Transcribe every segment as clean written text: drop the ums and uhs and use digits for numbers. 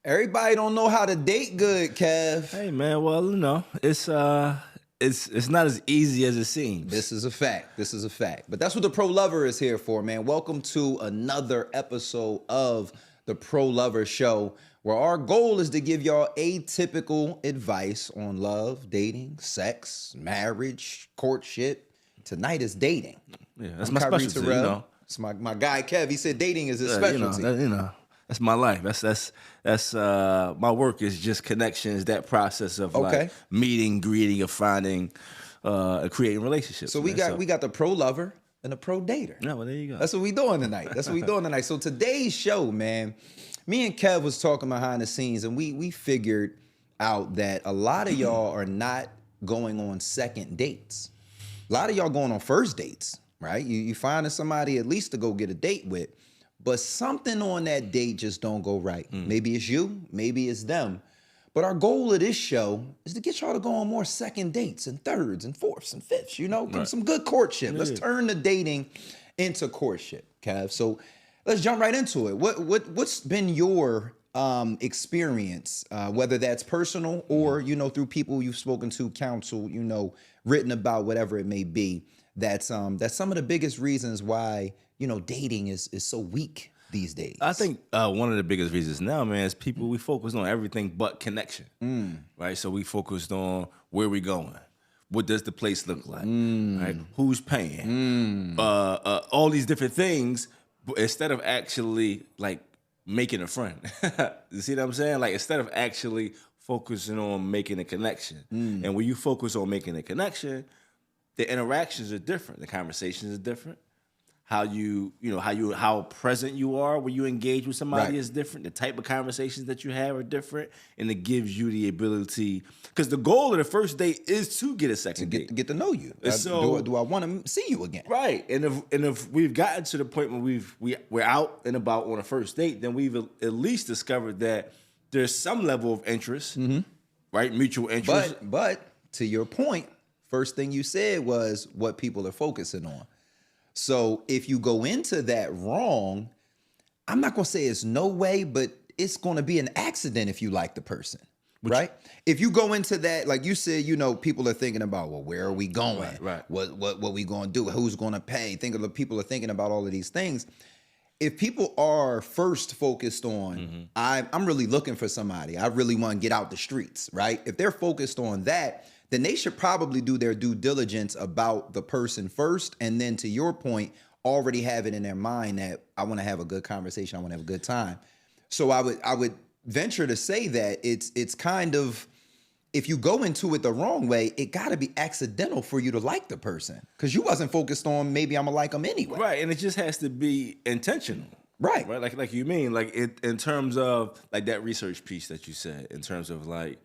Everybody don't know how to date good, Kev. Hey man, well, it's not as easy as it seems. This is a fact. This is a fact. But that's what the Pro Lover is here for, man. Welcome to another episode of the Pro Lover Show, where our goal is to give y'all atypical advice on love, dating, sex, marriage, courtship. Tonight is dating. Yeah, that's my specialty. It's my guy Kev. He said dating is his specialty. That's my life. That's my work is just connections. That process of like meeting, greeting, of finding, creating relationships. So we got the Pro Lover and the Pro Dater. Yeah, well, there you go. That's what we doing tonight. So today's show, man, me and Kev was talking behind the scenes, and we figured out that a lot of y'all are not going on second dates. A lot of y'all going on first dates, right? You finding somebody at least to go get a date with, but something on that date just don't go right. Maybe it's you, maybe it's them. But our goal of this show is to get y'all to go on more second dates and thirds and fourths and fifths, some good courtship. Let's turn the dating into courtship, Kev. So let's jump right into it. What's been your experience, whether that's personal or, through people you've spoken to, counsel, written about, whatever it may be, that's some of the biggest reasons why, dating is so weak these days? I think one of the biggest reasons now, man, is people, we focus on everything but connection, right? So we focused on where we going. What does the place look like? Right? Who's paying? All these different things, but instead of actually like making a friend. You see what I'm saying? Like instead of actually focusing on making a connection. And when you focus on making a connection, the interactions are different. The conversations are different. How present you are when you engage with somebody is different. The type of conversations that you have are different, and it gives you the ability. Because the goal of the first date is to get a second date, get to know you. So, do I want to see you again? Right. And if we've gotten to the point where we're out and about on a first date, then we've at least discovered that there's some level of interest, right? Mutual interest. But to your point, first thing you said was what people are focusing on. So if you go into that wrong, I'm not going to say it's no way, but it's going to be an accident if you like the person, right? If you go into that, like you said, people are thinking about, well, where are we going? Right. What we going to do? Who's going to pay? People are thinking about all of these things. If people are first focused on, I'm really looking for somebody, I really want to get out the streets, right? If they're focused on that, then they should probably do their due diligence about the person first. And then to your point, already have it in their mind that I want to have a good conversation. I want to have a good time. So I would venture to say that it's kind of, if you go into it the wrong way, it got to be accidental for you to like the person because you wasn't focused on maybe I'm going to like them anyway. Right. And it just has to be intentional. Right. Like you mean, like in terms of like that research piece that you said, in terms of like,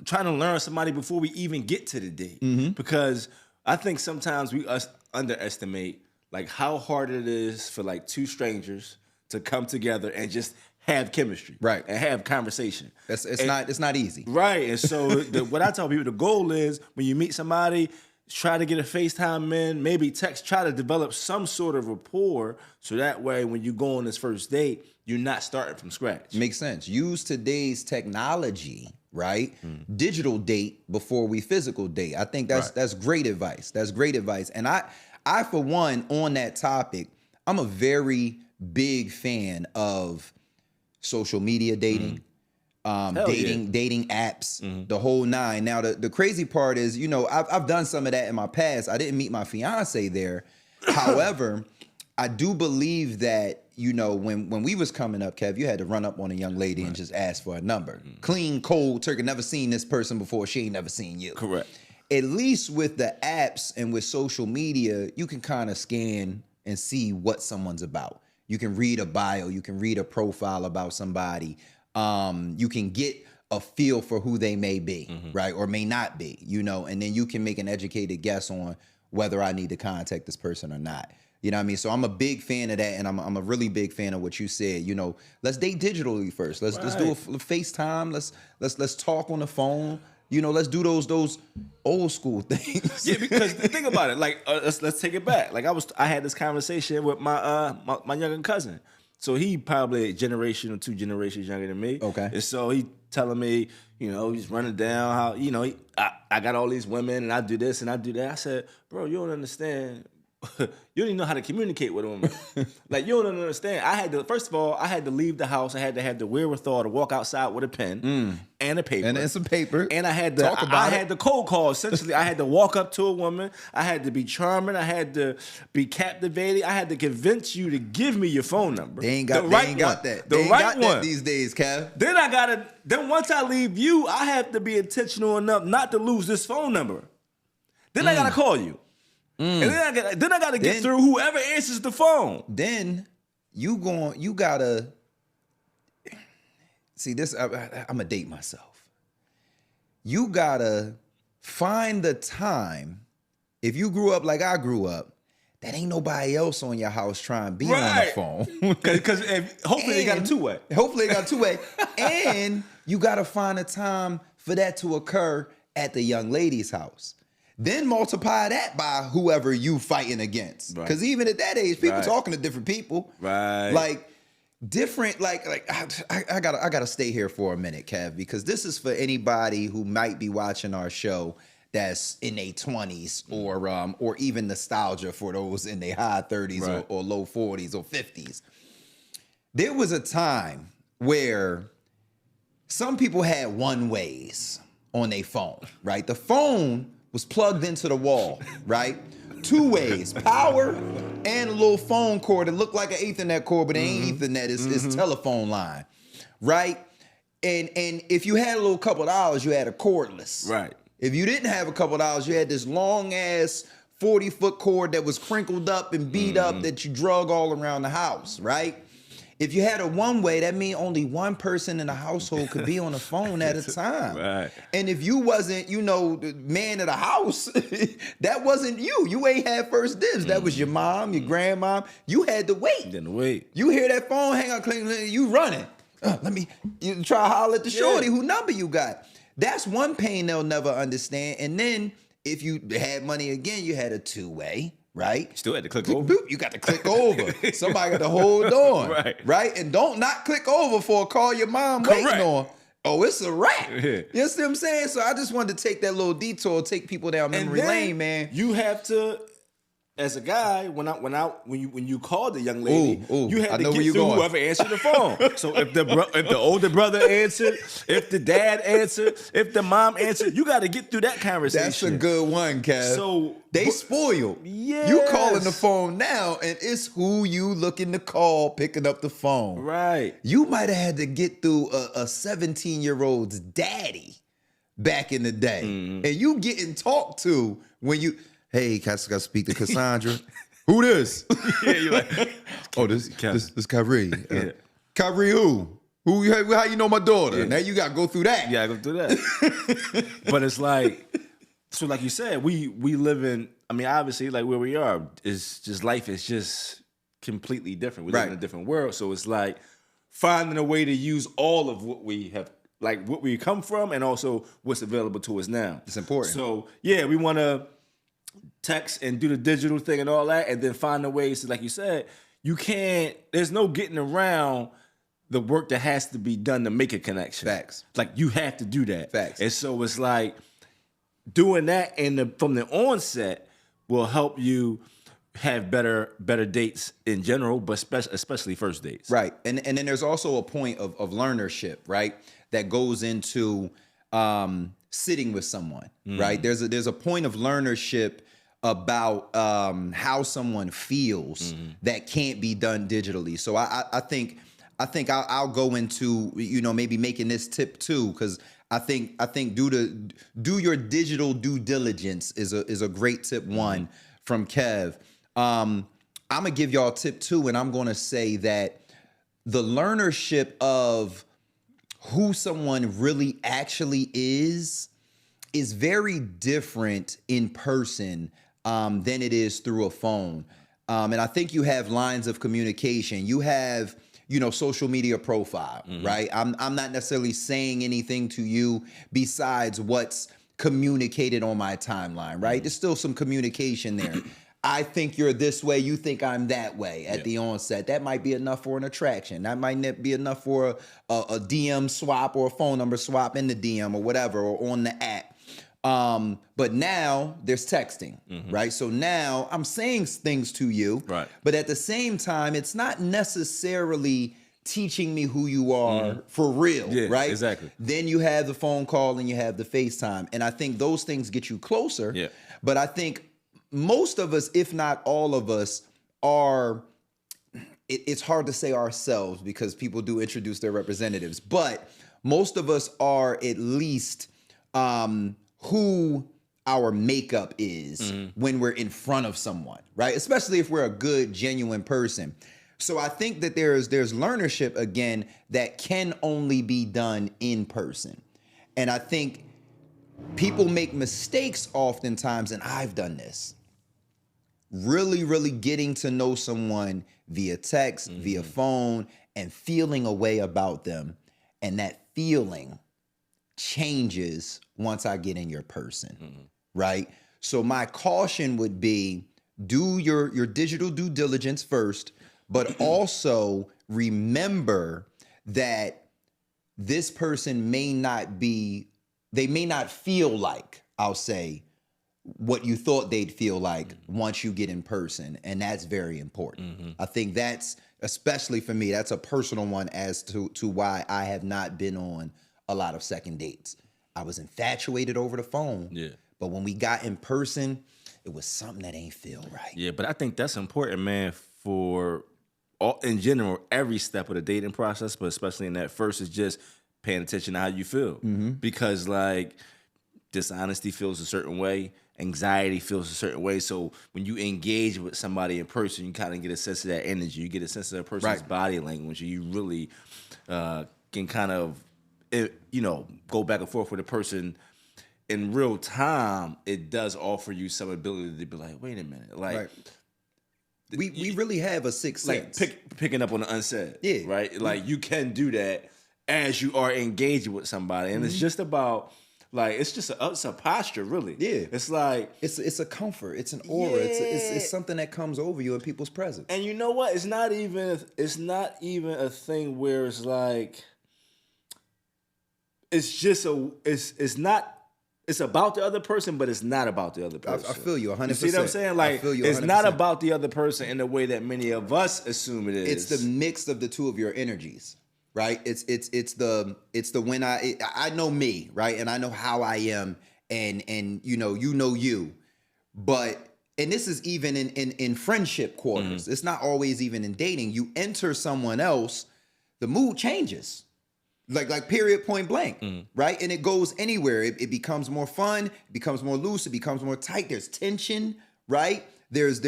trying to learn somebody before we even get to the date. Because I think sometimes we underestimate like how hard it is for like two strangers to come together and just have chemistry. Right. And have conversation. It's not easy. Right. And so what I tell people, the goal is when you meet somebody, try to get a FaceTime in, maybe text, try to develop some sort of rapport so that way when you go on this first date, you're not starting from scratch. Makes sense. Use today's technology, right? Digital date before we physical date. I think that's great advice. That's great advice. And I for one, on that topic, I'm a very big fan of social media dating. Dating apps, the whole nine. Now, the crazy part is, I've done some of that in my past. I didn't meet my fiance there. However, I do believe that, when we was coming up, Kev, you had to run up on a young lady and just ask for a number. Clean, cold turkey, never seen this person before. She ain't never seen you. Correct. At least with the apps and with social media, you can kind of scan and see what someone's about. You can read a bio. You can read a profile about somebody. You can get a feel for who they may be, right? Or may not be, and then you can make an educated guess on whether I need to contact this person or not. You know what I mean? So I'm a big fan of that, and I'm a really big fan of what you said. Let's date digitally first. Let's do a FaceTime. Let's talk on the phone. Let's do those old school things. Yeah, because think about it. Like let's take it back. Like I had this conversation with my younger cousin. So he probably a generation or 2 generations younger than me. Okay. And so he telling me, he's running down how, I got all these women and I do this and I do that. I said, bro, you don't understand. You don't even know how to communicate with women. Like, you don't understand. First of all, I had to leave the house. I had to have the wherewithal to walk outside with a pen and a paper. And some paper. And I had to had the cold call. Essentially, I had to walk up to a woman. I had to be charming. I had to be captivating. I had to convince you to give me your phone number. They ain't got that. They ain't got that these days, Kev. Then once I leave you, I have to be intentional enough not to lose this phone number. Then I gotta call you. And then I gotta get through whoever answers the phone. Then you gotta see this. I'm gonna date myself. You gotta find the time. If you grew up like I grew up, that ain't nobody else on your house trying to be on the phone. Because hopefully they got a 2-way. Hopefully they got a 2-way. And you gotta find a time for that to occur at the young lady's house. Then multiply that by whoever you fighting against. Because even at that age, people talking to different people. Right. Like different, I gotta stay here for a minute, Kev, because this is for anybody who might be watching our show that's in their 20s or even nostalgia for those in their high 30s or low 40s or 50s. There was a time where some people had one ways on their phone, right? The phone was plugged into the wall, right? 2 ways, power and a little phone cord. It looked like an Ethernet cord, but it ain't Ethernet, it's telephone line, right? And if you had a little couple of dollars, you had a cordless. Right. If you didn't have a couple of dollars, you had this long ass 40-foot cord that was crinkled up and beat up that you drug all around the house, right? If you had a one-way, that means only one person in the household could be on the phone at a time. Right. And if you wasn't, the man of the house, that wasn't you. You ain't had first dibs. That was your mom, your grandma. You had to wait. Then wait. You hear that phone, hang on, cling, you running. You try to holler at the shorty who number you got. That's one pain they'll never understand. And then if you had money again, you had a 2-way. Right? Still had to click boop, over. Boop, you got to click over. Somebody got to hold on. Right? And don't not click over for a call your mom waiting on. Oh, it's a wrap. You know what I'm saying? So I just wanted to take that little detour, take people down memory lane, man. You have to, as a guy, when you called the young lady, you had to get through whoever answered the phone. So if the older brother answered, if the dad answered, if the mom answered, you got to get through that conversation. That's a good one, Kev. So they spoiled. Yes. You calling the phone now, and it's who you looking to call, picking up the phone. Right. You might have had to get through a 17-year-old's daddy back in the day, and you getting talked to when you. Hey, I got to speak to Cassandra. Who this? Yeah, you're like, oh, this Kyrie. Kyrie who? How you know my daughter? Yeah. Now you got to go through that. Yeah, go through that. But it's like, so like you said, we live in, obviously, like where we are, is just life is just completely different. We live in a different world. So it's like finding a way to use all of what we have, like what we come from and also what's available to us now. It's important. So yeah, we want to text and do the digital thing and all that, and then find the ways to, like you said, there's no getting around the work that has to be done to make a connection. Facts. Like you have to do that. Facts. And so it's like doing that from the onset will help you have better dates in general, but especially first dates. Right. And then there's also a point of learnership, right? That goes into sitting with someone, right? There's a point of learnership about how someone feels that can't be done digitally. So I think I'll go into maybe making this tip too, because I think do your digital due diligence is a great tip one from Kev. I'm gonna give y'all tip 2, and I'm gonna say that the learnership of who someone really actually is very different in person than it is through a phone. And I think you have lines of communication. You have, social media profile, right? I'm not necessarily saying anything to you besides what's communicated on my timeline, right? There's still some communication there. I think you're this way, you think I'm that way at the onset. That might be enough for an attraction. That might not be enough for a DM swap or a phone number swap in the DM or whatever, or on the app. But now there's texting, right? So now I'm saying things to you, Right. but at the same time, it's not necessarily teaching me who you are for real, right? Exactly. Then you have the phone call and you have the FaceTime. And I think those things get you closer. Yeah. But I think most of us, if not all of us, are, it's hard to say ourselves because people do introduce their representatives, but most of us are at least who our makeup is when we're in front of someone, right? Especially if we're a good, genuine person. So I think that there's learnership, again, that can only be done in person. And I think people make mistakes oftentimes, and I've done this, really, really getting to know someone via text, via phone, and feeling a way about them. And that feeling changes once I get in your person, right? So my caution would be, do your digital due diligence first, but also remember that this person may not feel like, I'll say, what you thought they'd feel like once you get in person. And that's very important. I think that's, especially for me, that's a personal one as to why I have not been on a lot of second dates. I was infatuated over the phone. Yeah. But when we got in person, it was something that ain't feel right. Yeah, but I think that's important, man, for all in general, every step of the dating process, but especially in that first is just paying attention to how you feel. Because like dishonesty feels a certain way, anxiety feels a certain way. So when you engage with somebody in person, you kind of get a sense of that energy. You get a sense of a person's body language. You really can kind of, go back and forth with a person in real time. It does offer you some ability to be like, wait a minute, like. We really have a sixth sense. Like picking up on the unsaid. Yeah. Right? Like you can do that as you are engaging with somebody. And it's just about, like, it's a posture, really. Yeah. It's like. It's a comfort. It's an aura. Yeah. It's something that comes over you in people's presence. And you know what? It's not even a thing where it's like, it's about the other person, but it's not about the other person. I feel you 100%. You see what I'm saying? Like, it's not about the other person in the way that many of us assume it is. It's the mix of the two of your energies, right? It's the when I know me, right? And I know how I am, and you know you. But, and this is even in friendship quarters. It's not always even in dating. You enter someone else, the mood changes. Like period, point blank, right? And it goes anywhere. It becomes more fun, it becomes more loose, it becomes more tight. There's tension, right? There's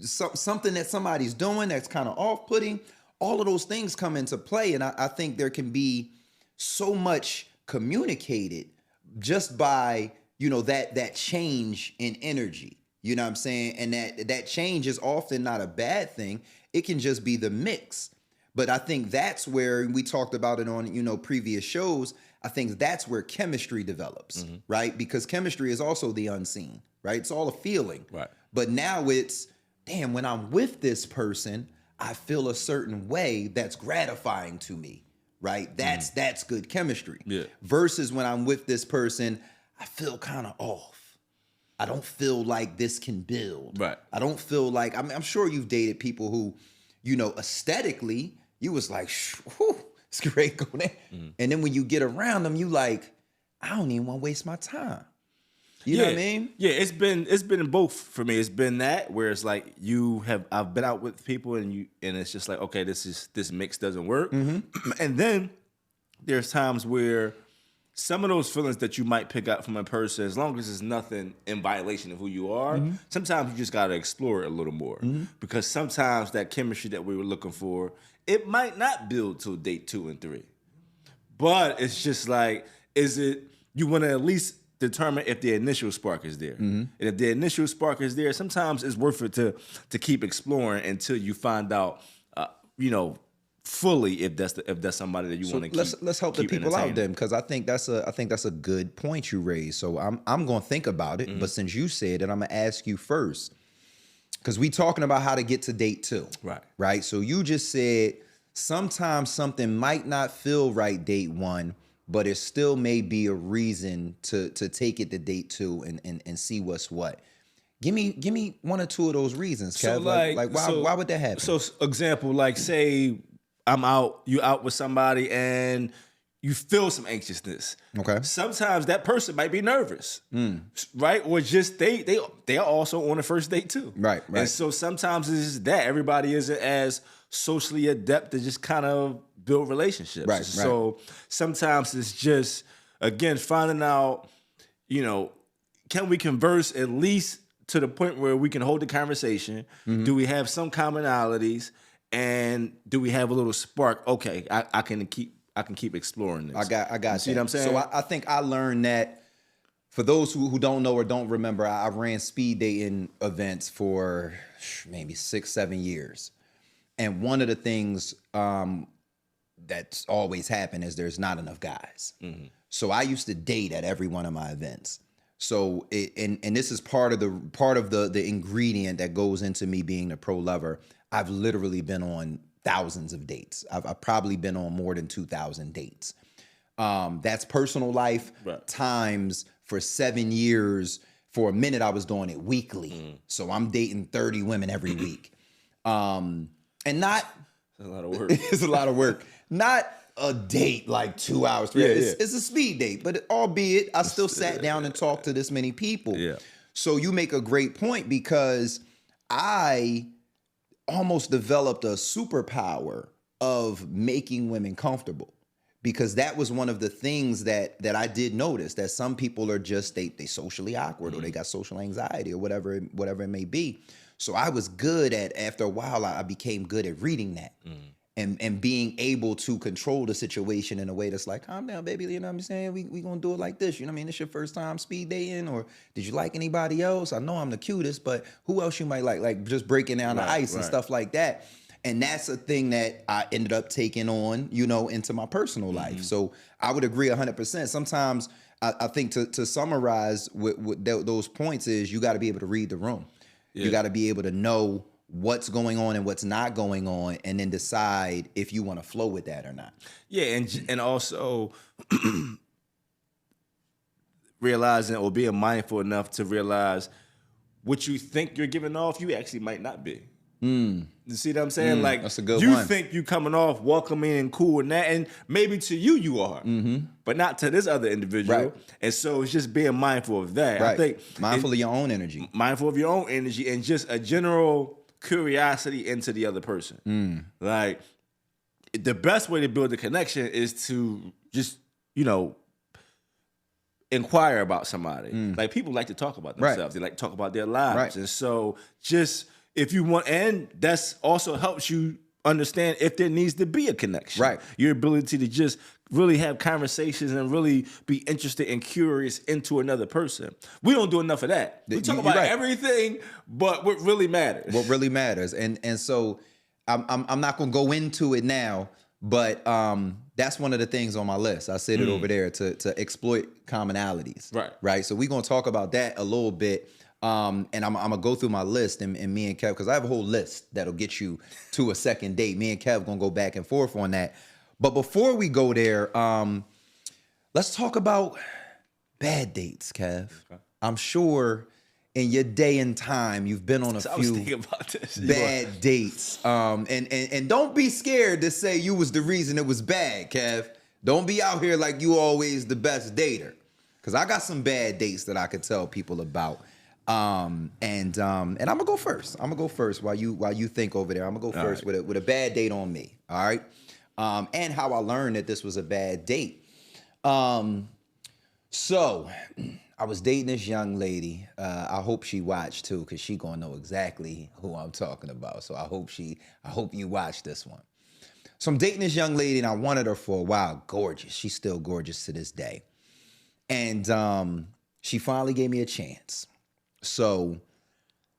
something that somebody's doing that's kind of off-putting. All of those things come into play, and I think there can be so much communicated just by, that change in energy. You know what I'm saying? And that change is often not a bad thing. It can just be the mix. But I think that's where we talked about it on, previous shows. I think that's where chemistry develops, right? Because chemistry is also the unseen, right? It's all a feeling. Right. But now it's, damn, when I'm with this person, I feel a certain way that's gratifying to me, right? That's good chemistry. Yeah. Versus when I'm with this person, I feel kind of off. I don't feel like this can build. Right. I don't feel like, I'm sure you've dated people who, aesthetically, you was like, whew, it's great going there. And then when you get around them, you like, I don't even want to waste my time. You know what I mean? Yeah, it's been both for me. It's been that where it's like I've been out with people and it's just like, okay, this mix doesn't work. And then there's times where some of those feelings that you might pick up from a person, as long as it's nothing in violation of who you are, sometimes you just got to explore it a little more. Because sometimes that chemistry that we were looking for, it might not build till date 2 and 3. But it's just like, you want to at least determine if the initial spark is there. And if the initial spark is there, sometimes it's worth it to keep exploring until you find out, fully if that's somebody that you want to keep. Let's help the people out then, because I think that's a good point you raised. So I'm going to think about it, but since you said it, I'm going to ask you first. because we talking about how to get to date 2. Right. Right. So you just said sometimes something might not feel right date 1, but it still may be a reason to take it to date 2 and see what's what. Give me 1 or 2 of those reasons, Kev. So like why would that happen? So example, like say you out with somebody and you feel some anxiousness. Okay. Sometimes that person might be nervous, right? Or just they are also on a first date too. Right. And so sometimes it's just that everybody isn't as socially adept to just kind of build relationships. Right. So sometimes it's just, again, finding out, can we converse at least to the point where we can hold the conversation? Do we have some commonalities? And do we have a little spark? Okay, I can keep exploring this. I got you see what I'm saying? So I think I learned that. For those who don't know or don't remember, I ran speed dating events for maybe 6-7 years. And one of the things that's always happened is there's not enough guys. So I used to date at every one of my events. So and this is part of the ingredient that goes into me being the pro lover. I've literally been on thousands of dates. I've probably been on more than 2,000 dates. That's personal life times for 7 years. For a minute, I was doing it weekly. So I'm dating 30 women every week. And not... It's a lot of work. It's a lot of work. Not a date like 2 hours, 3 hours. It's a speed date, but albeit I still sat down and talked to this many people. Yeah. So you make a great point because I almost developed a superpower of making women comfortable, because that was one of the things that I did notice, that some people are just they socially awkward or they got social anxiety or whatever it may be. So I was good at, after a while, I became good at reading that and being able to control the situation in a way that's like, calm down, baby. You know what I'm saying? We gonna do it like this. You know what I mean? It's your first time speed dating, or did you like anybody else? I know I'm the cutest, but who else you might like? Like just breaking down the ice and stuff like that. And that's a thing that I ended up taking on, into my personal life. So I would agree 100%. Sometimes I think to summarize with those points is you got to be able to read the room. Yeah. You got to be able to know what's going on and what's not going on, and then decide if you want to flow with that or not. Yeah, and also realizing or being mindful enough to realize what you think you're giving off, you actually might not be. You see what I'm saying? Like, that's a good you one. think you coming off welcoming and cool and that, and maybe to you are, but not to this other individual. Right. And so it's just being mindful of that. Right. I think mindful of your own energy. Mindful of your own energy and just a general curiosity into the other person. Like, the best way to build a connection is to just, inquire about somebody. Like, people like to talk about themselves. Right. They like to talk about their lives. Right. And so just, if you want, and that's also helps you understand if there needs to be a connection. Right. Your ability to just really have conversations and really be interested and curious into another person. We don't do enough of that. We talk about everything, but what really matters. What really matters. And so I'm not gonna go into it now, but that's one of the things on my list. I said it over there to exploit commonalities. Right. Right. So we're gonna talk about that a little bit. And I'm gonna go through my list, and me and Kev, because I have a whole list that'll get you to a second date. Me and Kev gonna go back and forth on that. But before we go there, let's talk about bad dates, Kev. Okay. I'm sure in your day and time you've been on a few bad dates. And don't be scared to say you was the reason it was bad, Kev. Don't be out here like you always the best dater, because I got some bad dates that I could tell people about. And I'm gonna go first. I'm gonna go first while you think over there. I'm gonna go first with a bad date on me. All right. And how I learned that this was a bad date. So I was dating this young lady. I hope she watched too, because she gonna know exactly who I'm talking about. So I hope you watch this one. So I'm dating this young lady, and I wanted her for a while. Gorgeous. She's still gorgeous to this day. And she finally gave me a chance. So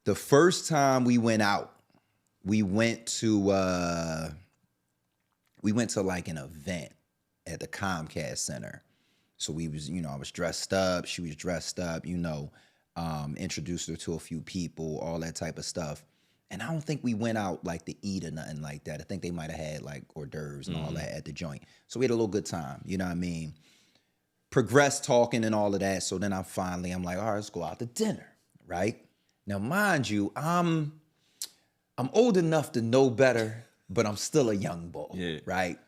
the first time we went out, we went to like an event at the Comcast Center. So we was, I was dressed up, she was dressed up, introduced her to a few people, all that type of stuff. And I don't think we went out like to eat or nothing like that. I think they might have had like hors d'oeuvres and all that at the joint. So we had a little good time. You know what I mean? Progressed talking and all of that. So then I'm like, all right, let's go out to dinner, right? Now, mind you, I'm old enough to know better, but I'm still a young boy, right?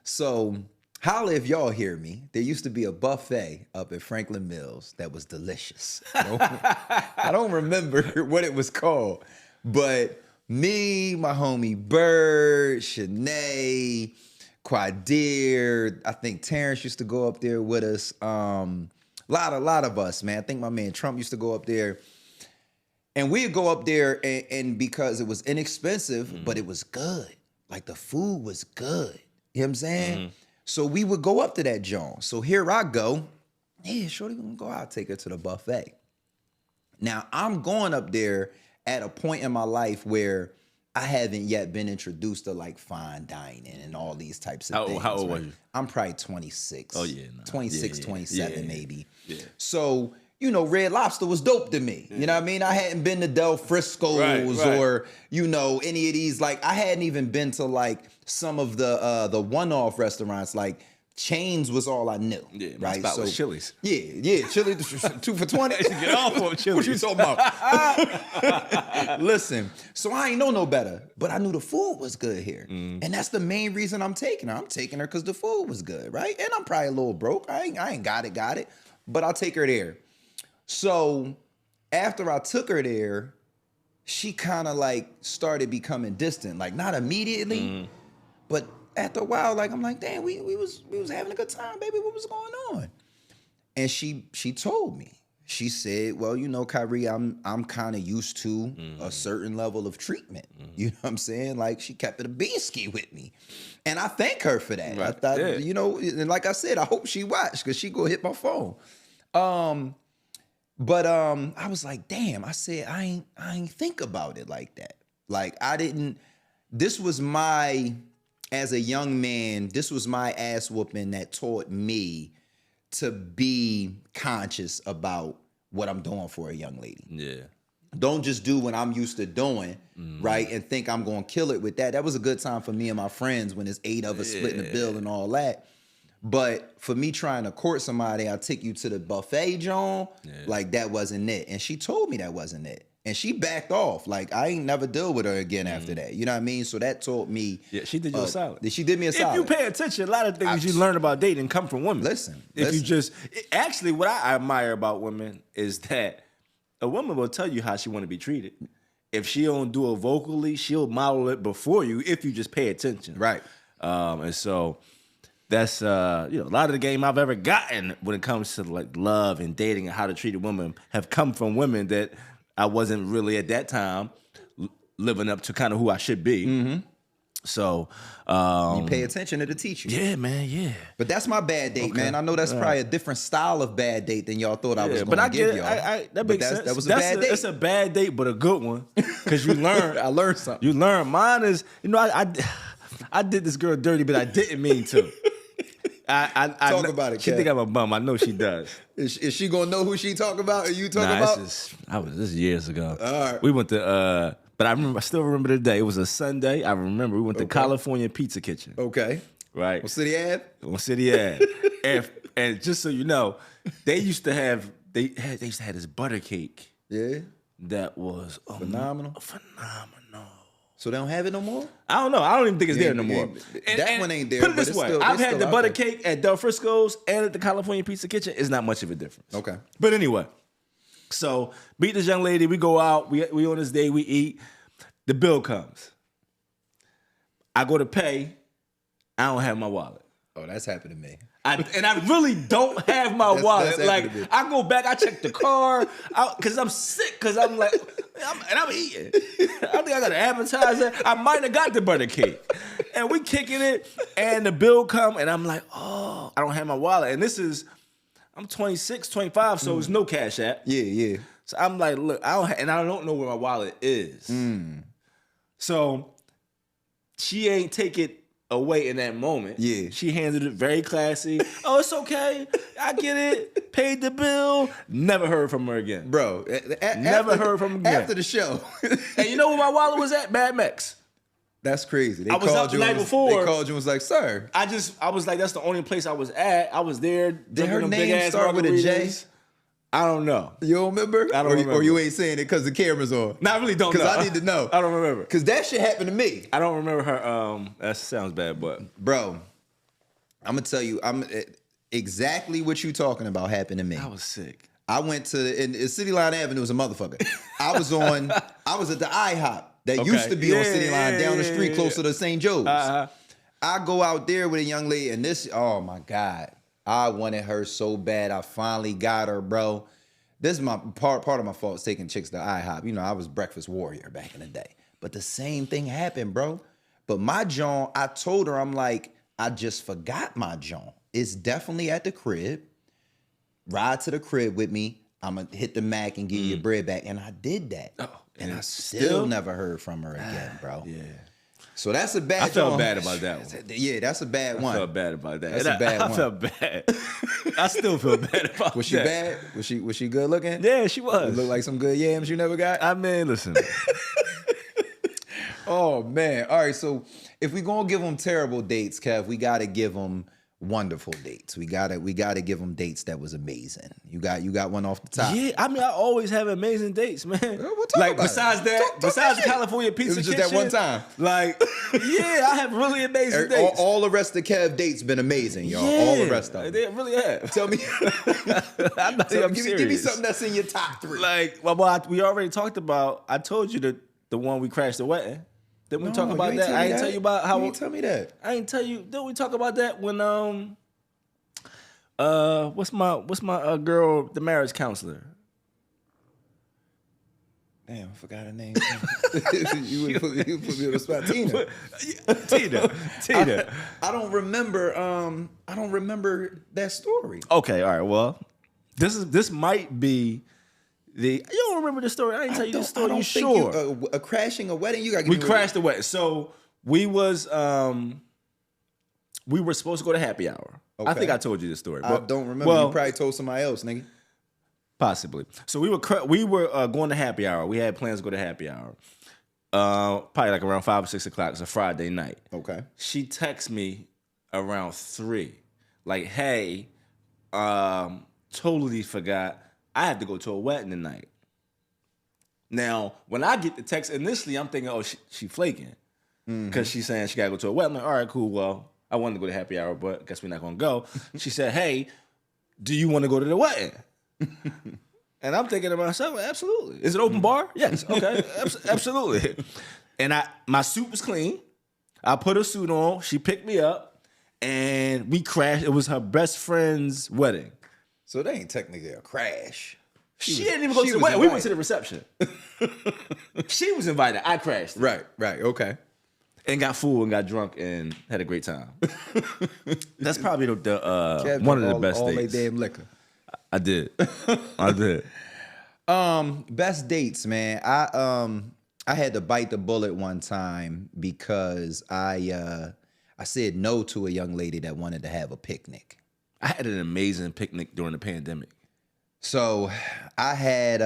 So holla if y'all hear me. There used to be a buffet up at Franklin Mills that was delicious. I don't remember what it was called, but me, my homie Bird, Shanae, Quadir, I think Terrence used to go up there with us. A lot of us, man. I think my man Trump used to go up there. And we'd go up there and because it was inexpensive, but it was good. Like the food was good. You know what I'm saying? So we would go up to that joint. So here I go. Yeah, shorty gonna go out, take her to the buffet. Now I'm going up there at a point in my life where I haven't yet been introduced to like fine dining and all these types of things. How old were you? I'm probably 26. Oh, yeah. Nah. 26, Yeah. 27 Yeah. maybe. Yeah. So, you know, Red Lobster was dope to me. You know what I mean? I hadn't been to Del Frisco's Right. or, you know, any of these. Like, I hadn't even been to like some of the one-off restaurants. Like, Chains was all I knew. Yeah, my right? spot was Chili's. Yeah, Chili's 2 for 20. Get off on Chili's. What you talking about? Listen, so I ain't know no better, but I knew the food was good here. And that's the main reason I'm taking her. I'm taking her because the food was good, right? And I'm probably a little broke. I ain't got it, but I'll take her there. So after I took her there, she kind of like started becoming distant. Like not immediately, but after a while, like I'm like, damn, we was having a good time, baby. What was going on? And she told me. She said, well, you know, Kyrie, I'm kind of used to a certain level of treatment. You know what I'm saying? Like she kept it a beansky with me. And I thank her for that. Right. I thought, Yeah. you know, and like I said, I hope she watched because she go hit my phone. But I was like, damn, I said, I ain't think about it like that. Like this was as a young man, this was my ass whooping that taught me to be conscious about what I'm doing for a young lady. Yeah. Don't just do what I'm used to doing, right? And think I'm gonna kill it with that. That was a good time for me and my friends when there's 8 of us splitting the bill and all that. But for me trying to court somebody, I'll take you to the buffet, John. Like that wasn't it. And she told me that wasn't it. And she backed off. Like I ain't never deal with her again after that. You know what I mean? So that taught me. Yeah, she did you a solid. She did me a solid. If you pay attention, a lot of things you learn about dating come from women. Listen. You just actually, what I admire about women is that a woman will tell you how she want to be treated. If she don't do it vocally, she'll model it before you. If you just pay attention, right? And so that's a lot of the game I've ever gotten when it comes to like love and dating and how to treat a woman have come from women that I wasn't really at that time living up to kind of who I should be. So you pay attention, it'll teach you. Yeah, man, yeah. But that's my bad date, man. I know that's probably a different style of bad date than y'all thought I was going to give y'all. That makes sense. That was a bad date. It's a bad date, but a good one because you learn. I learned something. You learn. Mine is, I did this girl dirty, but I didn't mean to. Talk about it, She Kev. think I'm a bum. I know she does. Is she gonna know who she talking about? Or you talking Nah, about? this is years ago. All right. We went to, but I still remember the day. It was a Sunday. I remember we went to California Pizza Kitchen. Okay. Right. On City Ave? On City Ave. and just so you know, they used to have this butter cake. Yeah. That was phenomenal. Phenomenal. So they don't have it no more? I don't know. I don't even think it's there no more. That one ain't there. Put it but this way: still, I've had the butter there. cake at Del Frisco's and at the California Pizza Kitchen. It's not much of a difference. Okay. But anyway, so meet this young lady. We go out. We on this day. We eat. The bill comes. I go to pay. I don't have my wallet. Oh, that's happened to me. I really don't have my wallet. that's Like happened to me. I go back, I check the car because I'm sick. Because I'm like, I'm eating. I think I got an appetizer. I might have got the butter cake, and we kicking it, and the bill come, and I'm like, oh, I don't have my wallet, and I'm 26, 25, so it's no Cash App. Yeah. So I'm like, look, I don't know where my wallet is. So she ain't take it away in that moment. Yeah. She handled it very classy. Oh, it's okay. I get it. Paid the bill. Never heard from her again. Bro, Never heard from him again. After the show. And you know where my wallet was at? Mad Max. That's crazy. They I was up the night before. They called you and was like, sir. I was like, that's the only place I was at. I was there. Did her name start with a J? I don't know. You don't remember? I don't remember. Or you ain't saying it because the camera's on? No, I really don't know. Because I need to know. I don't remember. Because that shit happened to me. I don't remember her. That sounds bad, but. Bro, I'm going to tell you, exactly what you talking about happened to me. I was sick. I went to, in City Line Avenue was a motherfucker. I was at the IHOP that used to be on City Line down the street closer to St. Joe's. I go out there with a young lady and oh my God, I wanted her so bad. I finally got her, bro. This is my part of my fault is taking chicks to IHOP. You know, I was breakfast warrior back in the day. But the same thing happened, bro. But my John, I told her, I'm like, I just forgot my John. It's definitely at the crib. Ride to the crib with me. I'm going to hit the Mac and give you your bread back. And I did that. Oh, and I still never heard from her again, bro. Yeah. So that's a bad I felt bad about that one. Yeah, that's a bad one. I felt bad about that. That's a bad one. I felt bad. I still feel bad about that. Was she bad? Was she good looking? Yeah, she was. Looked like some good yams you never got? I mean, listen. Oh, man. All right, so if we're going to give them terrible dates, Kev, we got to give them wonderful dates. We gotta give them dates that was amazing. You got one off the top? Yeah, I mean, I always have amazing dates, man. We'll like besides that, besides the California Pizza it was just Kitchen, that one time. Like, yeah, I have really amazing dates. All the rest of Kev dates been amazing, y'all. Yeah, all the rest of them. They really have. Tell me, I'm not even give me something that's in your top 3. Like, we already talked about. I told you the one we crashed the wedding. Didn't we talk about that? I didn't tell you about how. You didn't tell me that. I didn't tell you. Didn't we talk about that when what's my girl, the marriage counselor? Damn, I forgot her name. you put me on the spot. Tina. I don't remember that story. Okay, all right. Well, this might be you don't remember the story? I didn't tell you the story. You sure? A crashing a wedding. You got. We crashed the wedding. So we were supposed to go to happy hour. Okay. I think I told you this story. I don't remember. You probably told somebody else, nigga. Possibly. So we were going to happy hour. We had plans to go to happy hour. Probably like around 5 or 6 o'clock. It's a Friday night. Okay. She texts me around 3, like, "Hey, totally forgot. I have to go to a wedding tonight." Now, when I get the text initially, I'm thinking, "Oh, she flaking," because she's saying she gotta go to a wedding. I'm like, all right, cool. Well, I wanted to go to happy hour, but I guess we're not gonna go. She said, "Hey, do you want to go to the wedding?" And I'm thinking to myself, absolutely. Is it open bar? Yes. Okay. Absolutely. And my suit was clean. I put a suit on. She picked me up, and we crashed. It was her best friend's wedding. So they ain't technically a crash. She didn't even go to the wedding. We went to the reception. She was invited. I crashed. Right. Okay. And got full and got drunk and had a great time. That's probably the one of the best dates. All they damn liquor. I did. Best dates, man. I had to bite the bullet one time because I said no to a young lady that wanted to have a picnic. I had an amazing picnic during the pandemic. So I had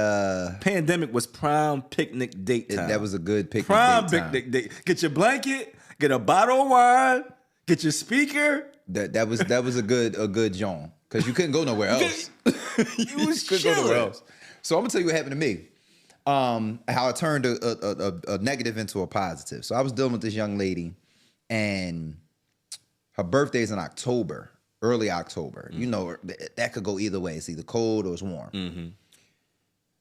pandemic was prime picnic date time. That was a good picnic prime date time. Picnic date. Get your blanket, get a bottle of wine, get your speaker. That was a good John. Because you couldn't go nowhere else. You was couldn't go nowhere else. So I'm gonna tell you what happened to me. How I turned a negative into a positive. So I was dealing with this young lady, and her birthday's in October. Early October. Mm-hmm. You know, that could go either way. It's either cold or it's warm. Mm-hmm.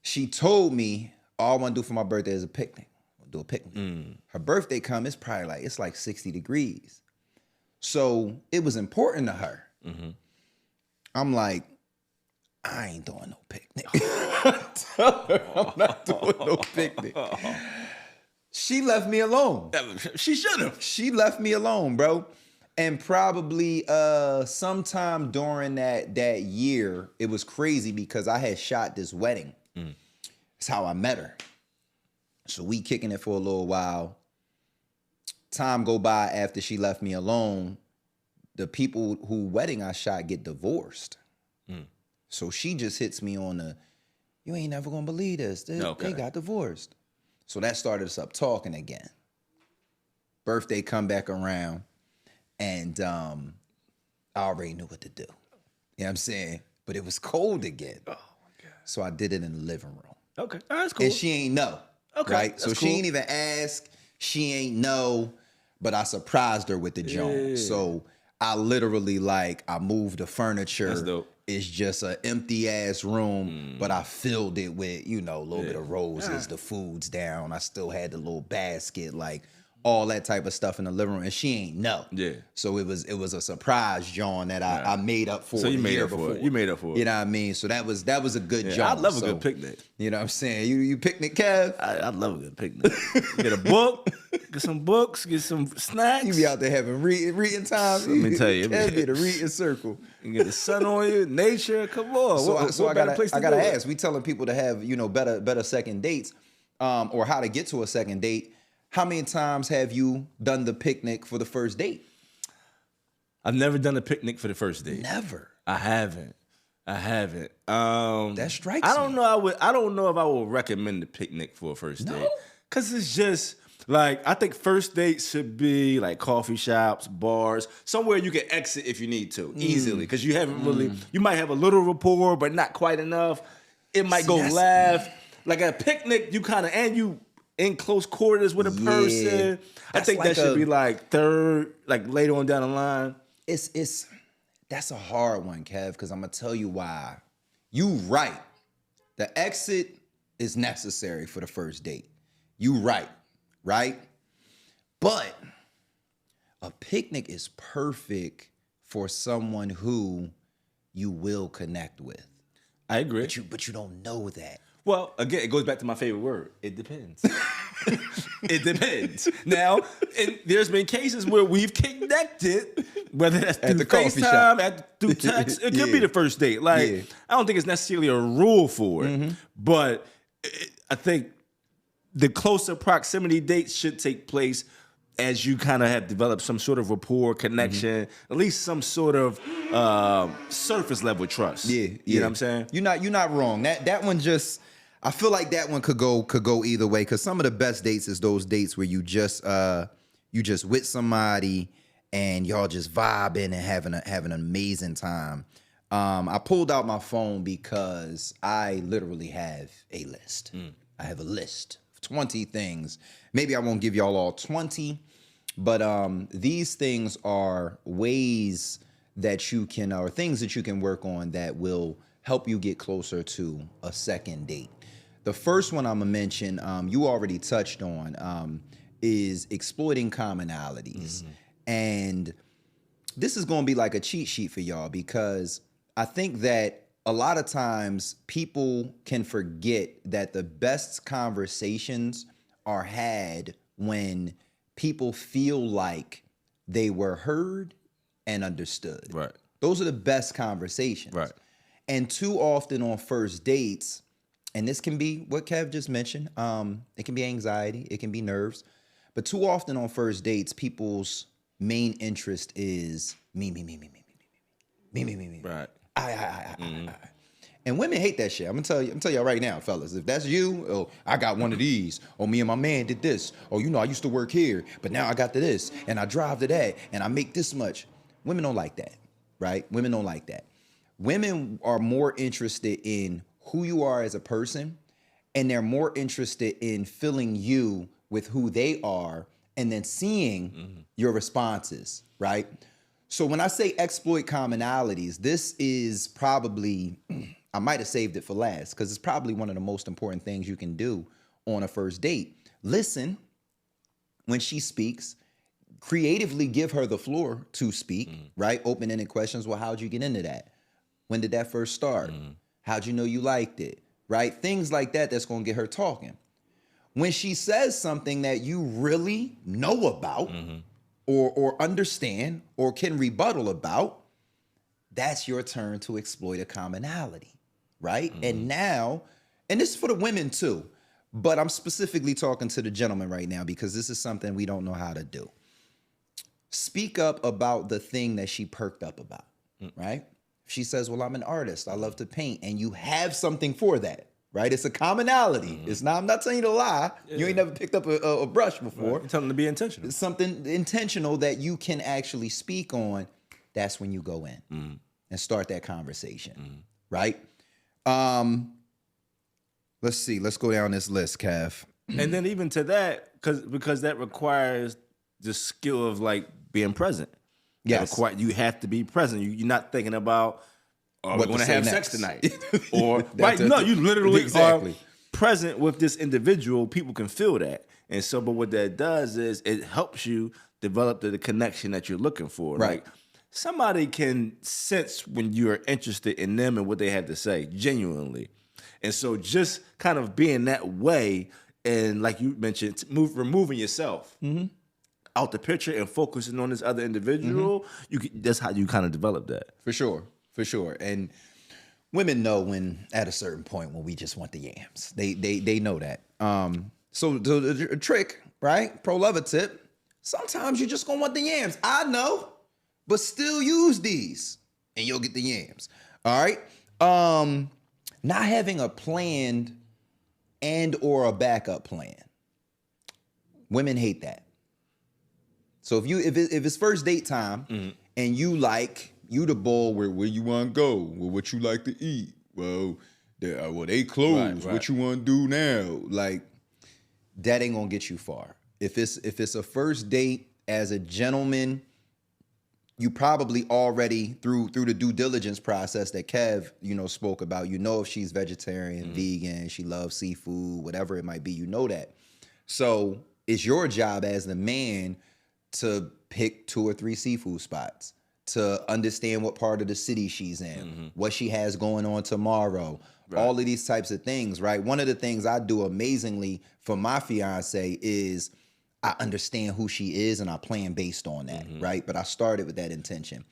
She told me, all I want to do for my birthday is a picnic. I'll do a picnic. Mm. Her birthday come, it's like 60 degrees. So it was important to her. Mm-hmm. I'm like, I ain't doing no picnic. Tell her I'm not doing no picnic. She left me alone. She should have. She left me alone, bro. And probably sometime during that year, it was crazy because I had shot this wedding. Mm. That's how I met her. So we kicking it for a little while. time go by after she left me alone, the people who wedding I shot get divorced. So she just hits me on the, you ain't never gonna believe this. They got divorced. So that started us up talking again. Birthday come back around, and I already knew what to do. You know what I'm saying? But it was cold again. Oh my God. So I did it in the living room. Okay. That's cool. And she ain't know. Okay. Right? So cool. she ain't even ask. She ain't know. But I surprised her with the joint. So I literally I moved the furniture. That's dope. It's just an empty ass room, but I filled it with, a little bit of roses, the food's down. I still had the little basket, all that type of stuff in the living room, and she ain't know. Yeah. So it was a surprise, John, that I made up for. So you made year up for before. it. You made up for it. You know what I mean? So that was a good Yeah, John. I love a good picnic. You know what I'm saying? You picnic, Kev? I love a good picnic. Get a book, get some books, get some snacks. You be out there having reading time. Let me tell you, Kev be the reading circle. You get the sun on you, nature. Come on. So I gotta ask. It? We telling people to have better second dates, or how to get to a second date. How many times have you done the picnic for the first date? I've never done a picnic for the first date. Never. I haven't. That strikes me. I don't know. I don't know if I would recommend the picnic for a first date. Cause it's just I think first dates should be coffee shops, bars, somewhere you can exit if you need to easily. Cause you haven't really. You might have a little rapport, but not quite enough. It might go left. Like at a picnic, you kind of you in close quarters with a person. I think that should be third, later on down the line. That's a hard one, Kev, because I'm gonna tell you why. You right. The exit is necessary for the first date. You right? But a picnic is perfect for someone who you will connect with. I agree. But you don't know that. Well, again, it goes back to my favorite word. It depends. It depends. Now, there's been cases where we've connected, whether that's through the coffee shop, through text. It could be the first date. I don't think it's necessarily a rule for it, but I think the closer proximity dates should take place as you kind of have developed some sort of rapport, connection, at least some sort of surface level trust. You know what I'm saying? You're not wrong. That one just, I feel like that one could go either way, because some of the best dates is those dates where you just with somebody and y'all just vibing and having an amazing time. I pulled out my phone because I literally have a list. I have a list of 20 things. Maybe I won't give y'all all 20, but these things are ways that you can, or things that you can work on that will help you get closer to a second date. The first one I'm gonna mention, you already touched on, is exploiting commonalities. And this is gonna be like a cheat sheet for y'all, because I think that a lot of times people can forget that the best conversations are had when people feel like they were heard and understood. Right. Those are the best conversations. Right. And too often on first dates, and this can be what Kev just mentioned, it can be anxiety, it can be nerves, but too often on first dates, people's main interest is me. Right. I. And women hate that shit. I'm gonna tell y'all right now, fellas. If that's you, oh, I got one of these. Or me and my man did this. Or I used to work here, but now I got to this, and I drive to that, and I make this much. Women don't like that, right? Women don't like that. Women are more interested in who you are as a person, and they're more interested in filling you with who they are, and then seeing your responses, right? So when I say exploit commonalities, this is probably, I might have saved it for last, because it's probably one of the most important things you can do on a first date. Listen when she speaks, creatively give her the floor to speak, right? Open-ended questions. Well, how'd you get into that? When did that first start? How'd you know you liked it, right? Things like that that's gonna get her talking. When she says something that you really know about, or understand, or can rebuttal about, that's your turn to exploit a commonality, right? And now, and this is for the women too, but I'm specifically talking to the gentleman right now, because this is something we don't know how to do. speak up about the thing that she perked up about, right? She says, well, I'm an artist. I love to paint. And you have something for that, right? It's a commonality. It's not, I'm not telling you to lie. You ain't never picked up a brush before. Right. You're telling them to be intentional. It's something intentional that you can actually speak on. That's when you go in and start that conversation, right? Let's see. Let's go down this list, Kev. And then even to that, because that requires the skill of like being present. Yes. You have to be present. You're not thinking about, are we going to have sex tonight? Or right? No, you literally are present with this individual. People can feel that, and so. But what that does is it helps you develop the connection that you're looking for. Right. Like somebody can sense when you're interested in them and what they have to say, genuinely. And so, just kind of being that way, and like you mentioned, removing yourself out the picture and focusing on this other individual, that's how you kind of develop that. For sure. And women know when at a certain point when we just want the yams. They know that. So the trick, right? Pro lover tip. Sometimes you just gonna want the yams. I know, but still use these, and you'll get the yams. All right. Not having a planned and or a backup plan. Women hate that. So if it's first date time and you the ball where you want to go, well, what you like to eat, well they close, what you want to do now, like that ain't gonna get you far. If it's a first date as a gentleman, you probably already through the due diligence process that Kev spoke about. You know if she's vegetarian, vegan, she loves seafood, whatever it might be. You know that. So it's your job as the man to pick 2 or 3 seafood spots, to understand what part of the city she's in, what she has going on tomorrow, all of these types of things, right? One of the things I do amazingly for my fiance is I understand who she is and I plan based on that, right? But I started with that intention.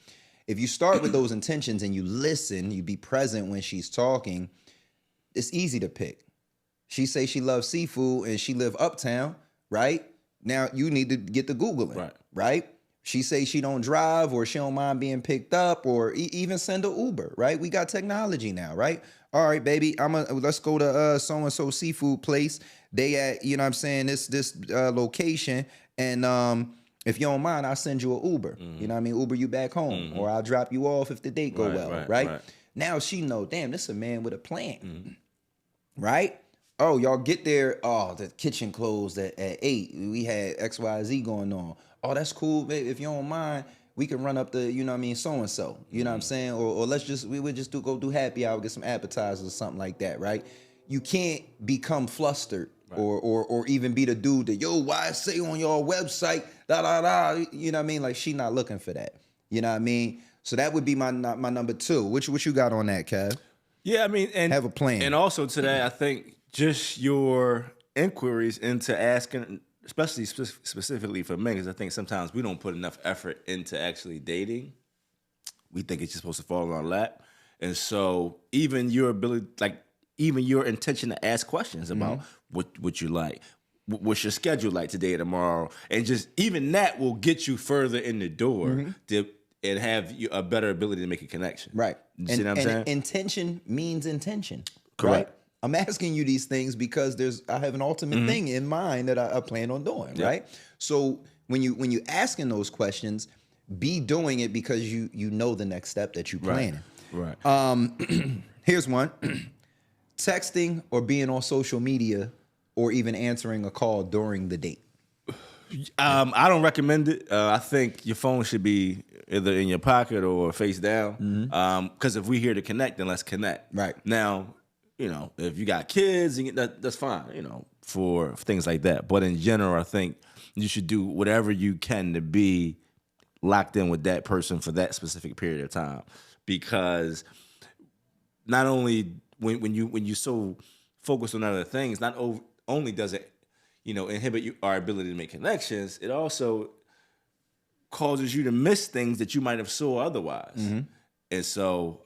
If you start with those intentions and you listen, you be present when she's talking, it's easy to pick. She say she loves seafood and she live uptown, right? Now you need to get the Googling, right? She say she don't drive or she don't mind being picked up or even send an Uber, right? We got technology now, right? All right, baby, let's go to so-and-so seafood place. They at, this location. And if you don't mind, I'll send you an Uber. You know what I mean? Uber you back home. Or I'll drop you off if the date go well, right? Now she know, damn, this is a man with a plan, right? Oh, y'all get there. Oh, the kitchen closed at 8. We had XYZ going on. Oh, that's cool, babe. If you don't mind, we can run up the, so-and-so. You know what I'm saying? Or we would just go do happy hour, get some appetizers or something like that, right? You can't become flustered or even be the dude that, yo, why I say on your website, da-da-da. You know what I mean? Like, she not looking for that. You know what I mean? So that would be my number 2. What you got on that, Kev? Yeah, I mean, and have a plan. And also to that, I think just your inquiries into asking, especially specifically for men, because I think sometimes we don't put enough effort into actually dating. We think it's just supposed to fall on our lap. And so even your ability, even your intention to ask questions about what you like, what's your schedule like today or tomorrow, and just even that will get you further in the door and have you a better ability to make a connection. Right. You see what I'm saying? Intention means intention. Correct. Right? I'm asking you these things because I have an ultimate thing in mind that I plan on doing, right? So when you asking those questions, be doing it because you know the next step that you planning. Right. Here's one. Texting or being on social media or even answering a call during the date. I don't recommend it. I think your phone should be either in your pocket or face down. Because if we're here to connect, then let's connect. Right. Now, if you got kids, that's fine, for things like that. But in general, I think you should do whatever you can to be locked in with that person for that specific period of time. Because not only when you so focus on other things, not only does it, inhibit our ability to make connections, it also causes you to miss things that you might have saw otherwise. And so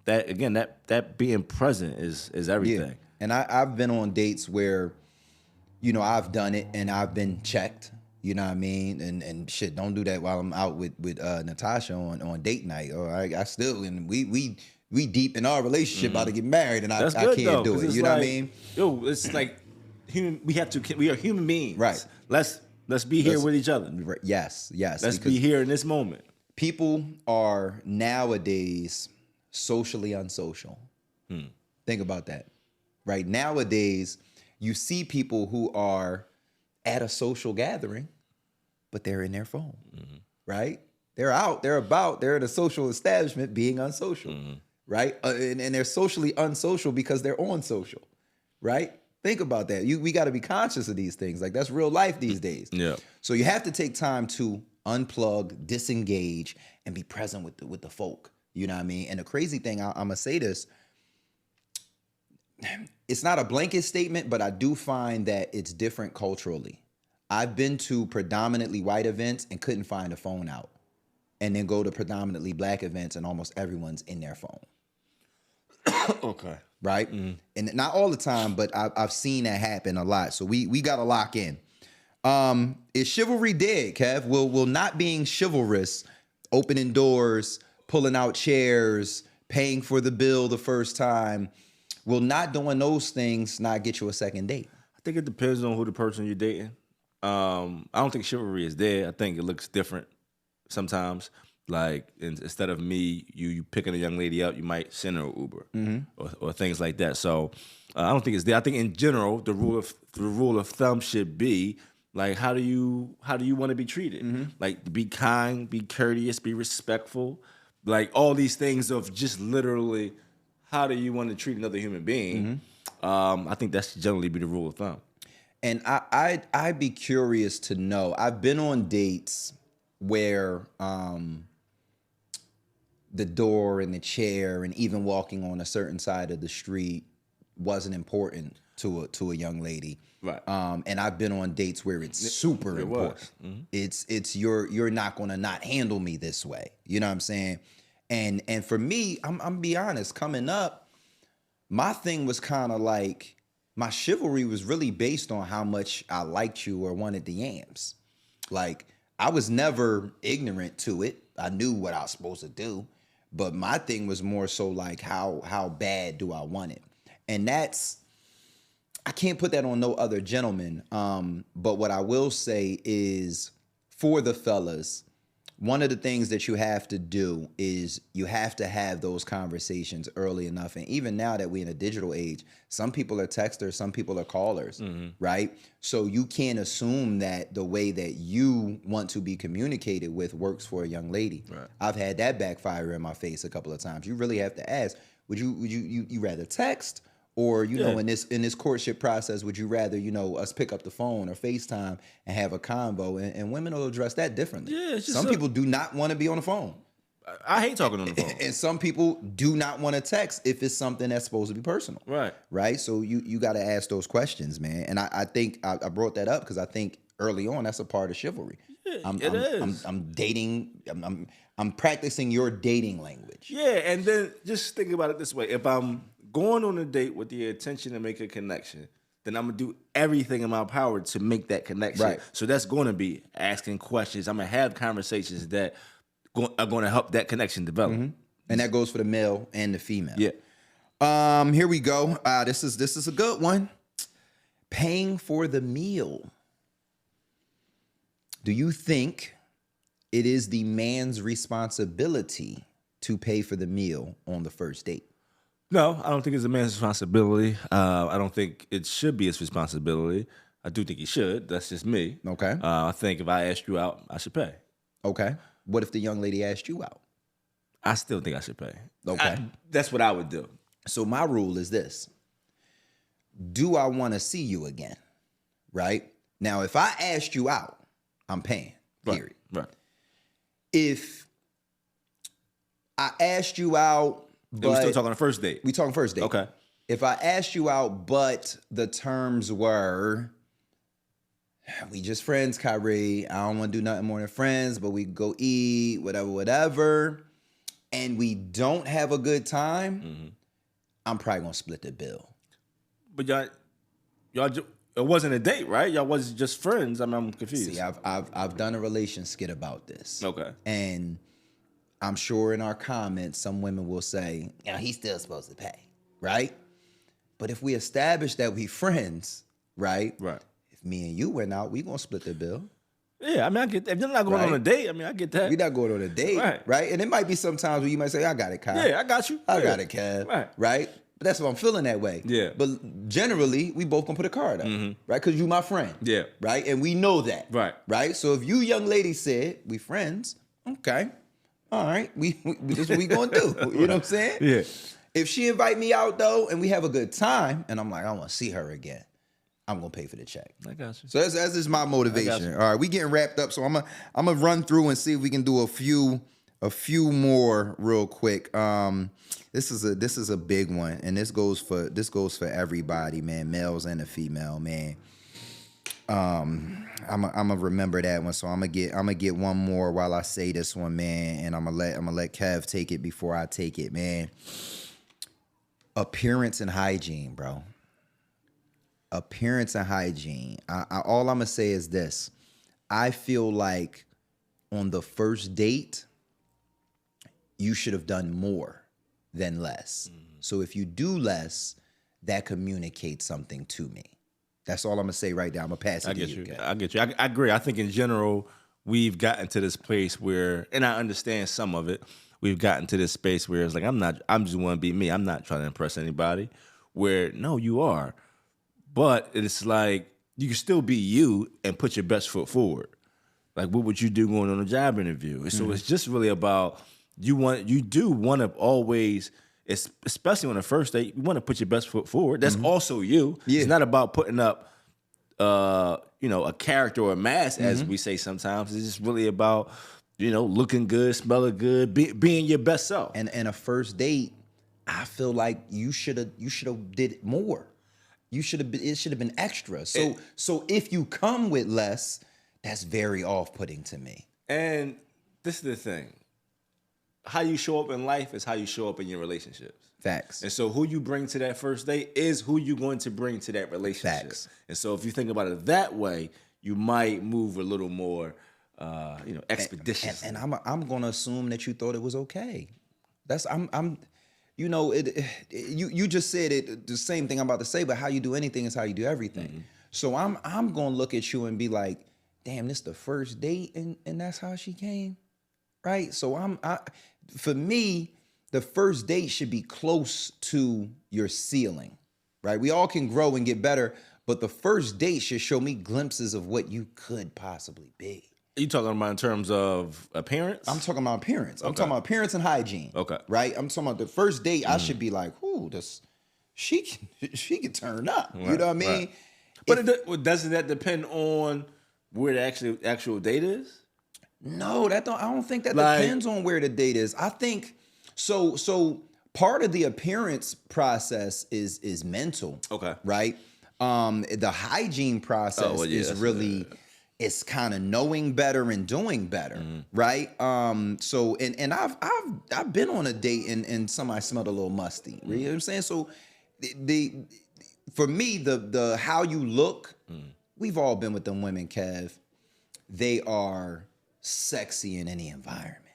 that being present is everything. Yeah. And I've been on dates where, I've done it and I've been checked You know what I mean? And shit, don't do that while I'm out with Natasha on date night. Or I still, and we deep in our relationship, about to get married, and That's I good can't though, do 'cause it. it's You know what I like, mean? yo, it's like we are human beings. Right. Let's be here with each other. Yes, Let's because be here in this moment. people are nowadays socially unsocial. Think about that. Right? Nowadays, you see people who are at a social gathering, but they're in their phone. Right? They're out, they're about, they're at a social establishment being unsocial. Right? And they're socially unsocial because they're on social. Right? Think about that. We got to be conscious of these things. Like, that's real life these days. Yeah. So you have to take time to unplug, disengage, and be present with the folk. You know what I mean? And the crazy thing, I'm gonna say this. It's not a blanket statement, but I do find that it's different culturally. I've been to predominantly white events and couldn't find a phone out, and then go to predominantly black events and almost everyone's in their phone. Okay. Right? And not all the time, but I've seen that happen a lot. So we got to lock in. Is chivalry dead, Kev? Will not being chivalrous, opening doors, pulling out chairs, paying for the bill the first time, will not doing those things not get you a second date? I think it depends on who the person you're dating. I don't think chivalry is dead. I think it looks different sometimes. Like, instead of me, you picking a young lady up, you might send her an Uber or things like that. So I don't think it's there. I think in general, the rule of thumb should be, like, how do you want to be treated? Like, be kind, be courteous, be respectful. Like, all these things of just literally, how do you want to treat another human being? I think that should generally be the rule of thumb. And I'd be curious to know. I've been on dates where the door and the chair and even walking on a certain side of the street wasn't important to a young lady. Right. And I've been on dates where it's super important. It's you're not gonna not handle me this way. You know what I'm saying? And for me, I'm gonna be honest, coming up, my thing was kind of like, my chivalry was really based on how much I liked you or wanted the yams. Like, I was never ignorant to it. I knew what I was supposed to do. But my thing was more so like, how bad do I want it? And that's, I can't put that on no other gentleman. But what I will say is, for the fellas, one of the things that you have to do is you have to have those conversations early enough. And even now that we're in a digital age, some people are texters, some people are callers, right? So you can't assume that the way that you want to be communicated with works for a young lady. Right. I've had that backfire in my face a couple of times. You really have to ask, would you rather text? Or, you know, in this courtship process, would you rather, you know, us pick up the phone or FaceTime and have a convo? And women will address that differently. Yeah, it's just some people do not want to be on the phone. I hate talking on the phone. And some people do not want to text if it's something that's supposed to be personal. Right. Right? So you got to ask those questions, man. And I think I brought that up because I think early on that's a part of chivalry. Yeah, it is. I'm dating. I'm practicing your dating language. Yeah, and then just think about it this way: if I'm going on a date with the intention to make a connection, then I'm gonna do everything in my power to make that connection. Right. So that's going to be asking questions. I'm gonna have conversations that are going to help that connection develop. And that goes for the male and the female. Yeah. Here we go. This is a good one. Paying for the meal. Do you think it is the man's responsibility to pay for the meal on the first date? No, I don't think it's a man's responsibility. I don't think it should be his responsibility. I do think he should. That's just me. Okay. I think if I asked you out, I should pay. Okay. What if the young lady asked you out? I still think I should pay. Okay. That's what I would do. So my rule is this. Do I want to see you again? Right? Now, if I asked you out, I'm paying, period. Right. If I asked you out, but... we're still talking on the first date. We talking first date. Okay. If I asked you out, but the terms were, we just friends, Kyrie. I don't want to do nothing more than friends, but we go eat, whatever, and we don't have a good time, I'm probably going to split the bill. But y'all, it wasn't a date, right? Y'all wasn't just friends. I mean, I'm confused. See, I've done a relation skit about this. Okay. And I'm sure in our comments, some women will say, you know, he's still supposed to pay, right? But if we establish that we friends, right? Right. If me and you went out, we gonna split the bill. Yeah, I mean, I get that. If you're not going Right. on a date, I mean, I get that. We're not going on a date, right? And it might be sometimes where you might say, I got it, Kyle. Yeah, I got you. I Yeah. got it, Kev. Right? But that's what I'm feeling that way. Yeah. But generally, we both gonna put a card up, right? Because you my friend. Yeah. Right? And we know that. Right. Right? So if you young lady said, we friends, okay. All right. We this is what we gonna do. You know what I'm saying? Yeah. If she invite me out though, and we have a good time, and I'm like, I want to see her again, I'm gonna pay for the check. I got you. So that's just my motivation. All right, we getting wrapped up. So I'm gonna run through and see if we can do a few more real quick. This is a big one, and this goes for everybody, man, males and the female, man. I'm gonna remember that one. So I'm gonna get one more while I say this one, man, and I'm gonna let Kev take it before I take it, man. Appearance and hygiene, bro. Appearance and hygiene. All I'm gonna say is this. I feel like on the first date, you should have done more than less. So if you do less, that communicates something to me. That's all I'm gonna say right now. I'm gonna pass it to you. I get you. I agree. I think in general, we've gotten to this place where, and I understand some of it, we've gotten to this space where it's like, I'm just want to be me. I'm not trying to impress anybody. Where, no, you are. But it's like, you can still be you and put your best foot forward. Like, what would you do going on a job interview? And so it's just really about, you do want to always, especially on the first date, you want to put your best foot forward. That's also you. Yeah. It's not about putting up, a character or a mask, as we say sometimes. It's just really about, looking good, smelling good, being your best self. And a first date, I feel like you should have did more. It should have been extra. So if you come with less, that's very off-putting to me. And this is the thing. How you show up in life is how you show up in your relationships. Facts. And so who you bring to that first date is who you're going to bring to that relationship. Facts. And so if you think about it that way, you might move a little more, expeditious. And I'm gonna assume that you thought it was okay. You just said it, the same thing I'm about to say, but how you do anything is how you do everything. So I'm gonna look at you and be like, damn, this the first date and that's how she came, right? So for me, the first date should be close to your ceiling, right? We all can grow and get better, but the first date should show me glimpses of what you could possibly be. Are you talking about in terms of appearance? I'm talking about appearance. I'm talking about appearance and hygiene. Okay. Right? I'm talking about the first date, I should be like, ooh, she can turn up. Right, you know what I mean? Right. But doesn't that depend on where the actual date is? No, I don't think that depends on where the date is. I think so part of the appearance process is mental. Okay. Right? The hygiene process is really it's kind of knowing better and doing better, right? So and I've been on a date and somebody smelled a little musty. You know what I'm saying? So for me, the how you look, we've all been with them women, Kev. They are sexy in any environment.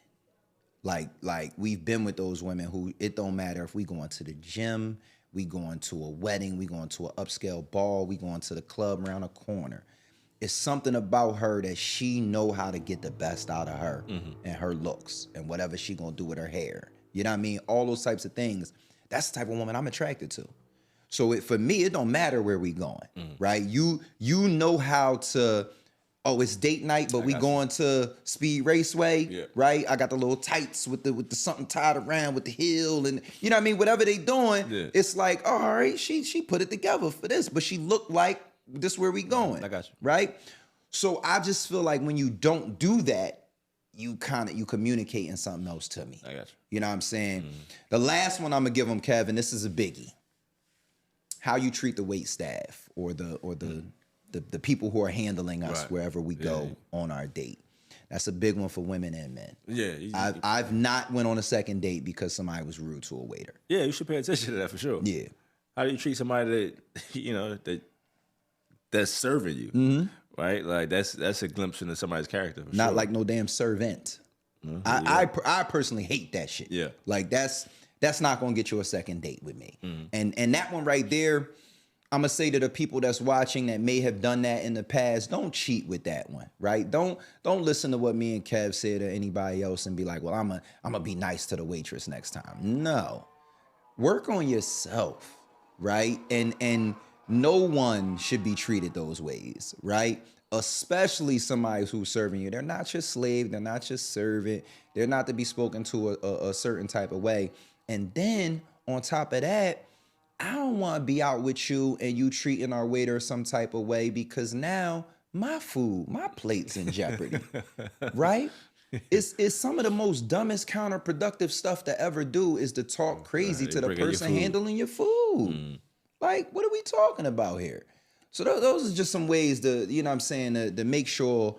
Like we've been with those women who it don't matter if we going to the gym, we going to a wedding, we going to an upscale ball, we going to the club around the corner. It's something about her that she know how to get the best out of her and her looks and whatever she gonna do with her hair. You know what I mean? All those types of things. That's the type of woman I'm attracted to. So for me, it don't matter where we going, right? You know how to, it's date night, but we going to Speed Raceway, right? I got the little tights with the something tied around with the heel and you know what I mean? Whatever they doing, it's like, all right, she put it together for this, but she looked like this where we going. I got you. Right? So I just feel like when you don't do that, you communicating something else to me. I got you. You know what I'm saying? The last one I'm gonna give them, Kevin, this is a biggie. How you treat the wait staff or the people who are handling us wherever we go on our date. That's a big one for women and men. Yeah. I've not went on a second date because somebody was rude to a waiter. Yeah, you should pay attention to that for sure. Yeah. How do you treat somebody that, that that's serving you, right? Like that's a glimpse into somebody's character. For Not sure. like no damn servant. I personally hate that shit. Yeah. Like that's not gonna get you a second date with me. And that one right there, I'm gonna say to the people that's watching that may have done that in the past, don't cheat with that one, right? Don't listen to what me and Kev said or anybody else and be like, well, I'm gonna be nice to the waitress next time. No. Work on yourself, right? And no one should be treated those ways, right? Especially somebody who's serving you. They're not your slave. They're not your servant. They're not to be spoken to a certain type of way. And then on top of that, I don't want to be out with you and you treating our waiter some type of way because now my food, my plate's in jeopardy, right? It's some of the most dumbest counterproductive stuff to ever do is to talk crazy to the person handling your food. Like, what are we talking about here? So those are just some ways to, you know what I'm saying, to make sure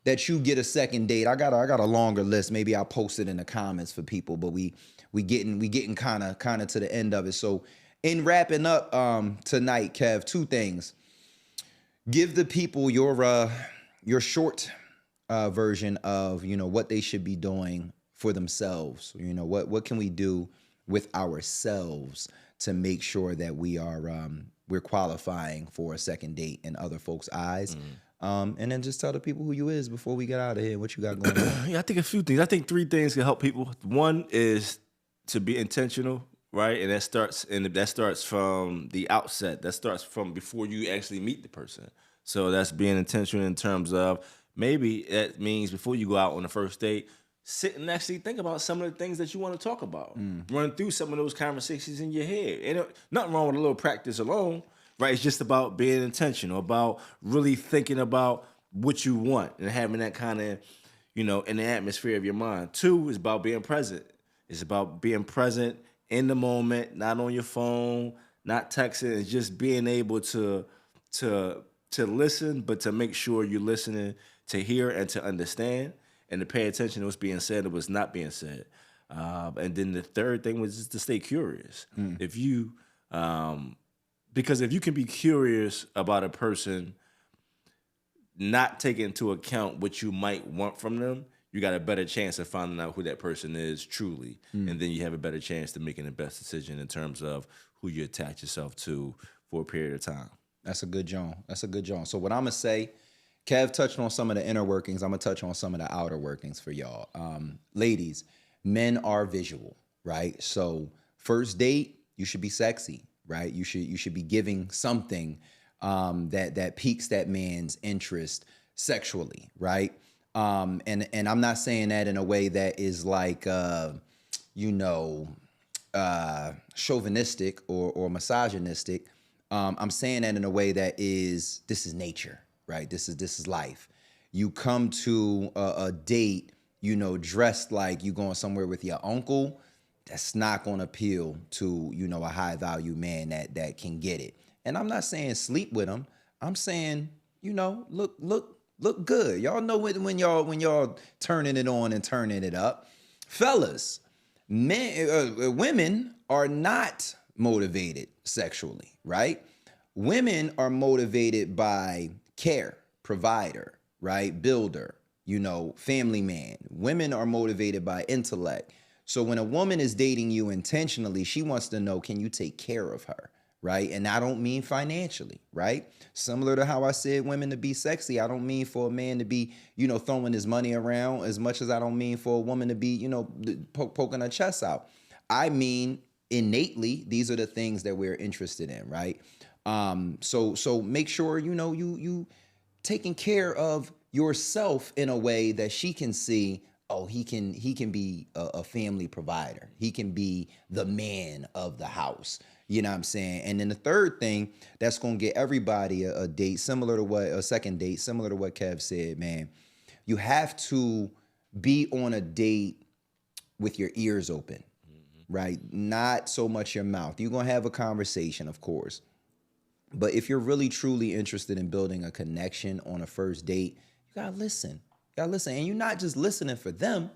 that you get a second date. I got a longer list. Maybe I'll post it in the comments for people, but we getting kind of to the end of it. So in wrapping up tonight, Kev, two things. Give the people your short version of, you know, what they should be doing for themselves. You know, what can we do with ourselves to make sure that we are we're qualifying for a second date in other folks' eyes. And then just tell the people who you is before we get out of here, what you got going on. Yeah, I think a few things. I think three things can help people. One is to be intentional, right? And that starts from the outset. That starts from before you actually meet the person. So that's being intentional in terms of maybe that means before you go out on the first date, sit and actually think about some of the things that you want to talk about. Run through some of those conversations in your head. Ain't nothing wrong with a little practice alone, right? It's just about being intentional, about really thinking about what you want and having that kind of, you know, in the atmosphere of your mind. Two is about being present. It's about being present in the moment, not on your phone, not texting. It's just being able to listen, but to make sure you're listening to hear and to understand and to pay attention to what's being said and what's not being said. And then the third thing was just to stay curious. If you, because if you can be curious about a person, not taking into account what you might want from them, you got a better chance of finding out who that person is truly. And then you have a better chance to making the best decision in terms of who you attach yourself to for a period of time. That's a good John. So what I'm going to say, Kev touched on some of the inner workings. I'm going to touch on some of the outer workings for y'all. Ladies, men are visual, right? So first date, you should be sexy, right? You should be giving something that piques that man's interest sexually, right? And I'm not saying that in a way that is like, chauvinistic or misogynistic. I'm saying that in a way that is, this is nature, right? This is life. You come to a date, you know, dressed like you going somewhere with your uncle. That's not going to appeal to, you know, a high value man that can get it. And I'm not saying sleep with him. I'm saying, you know, look good. Y'all know when y'all turning it on and turning it up. Fellas, women are not motivated sexually, right? Women are motivated by care, provider, right? Builder, you know, family man. Women are motivated by intellect. So when a woman is dating you intentionally, she wants to know, can you take care of her, right? And I don't mean financially, right? Similar to how I said women to be sexy, I don't mean for a man to be, you know, throwing his money around as much as I don't mean for a woman to be, you know, poking her chest out. I mean, innately, these are the things that we're interested in, right? So make sure, you know, you taking care of yourself in a way that she can see, oh, he can be a family provider. He can be the man of the house. You know what I'm saying? And then the third thing that's going to get everybody a second date, similar to what Kev said, man, you have to be on a date with your ears open, right? Not so much your mouth. You're going to have a conversation, of course. But if you're really, truly interested in building a connection on a first date, you got to listen. And you're not just listening for them.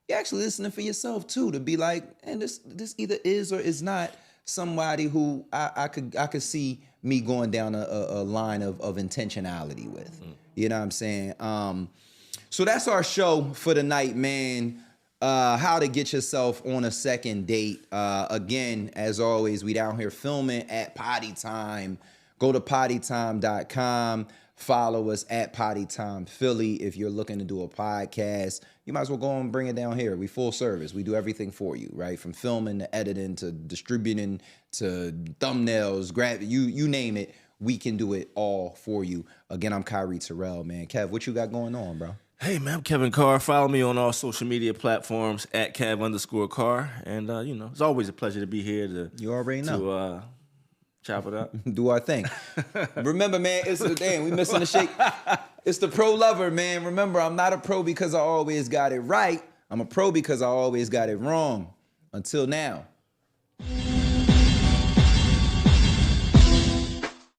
You're actually listening for yourself, too, to be like, and this either is or is not somebody who I could see me going down a line of intentionality with. You know what I'm saying? So that's our show for the night, man. How to get yourself on a second date. Again, as always, we down here filming at Potty Time. Go to pottytime.com. Follow us at Potty Time Philly. If you're looking to do a podcast, you might as well go and bring it down here. We full service. We do everything for you, right? From filming to editing to distributing to thumbnails, you name it. We can do it all for you. Again, I'm Kyrie Terrell, man. Kev, what you got going on, bro? Hey, man, I'm Kevin Carr. Follow me on all social media platforms at Kev_Carr. And, it's always a pleasure to be here You already know. To chop it up. Do our thing. Remember, man, we missing the shake. It's the pro lover, man. Remember, I'm not a pro because I always got it right. I'm a pro because I always got it wrong. Until now.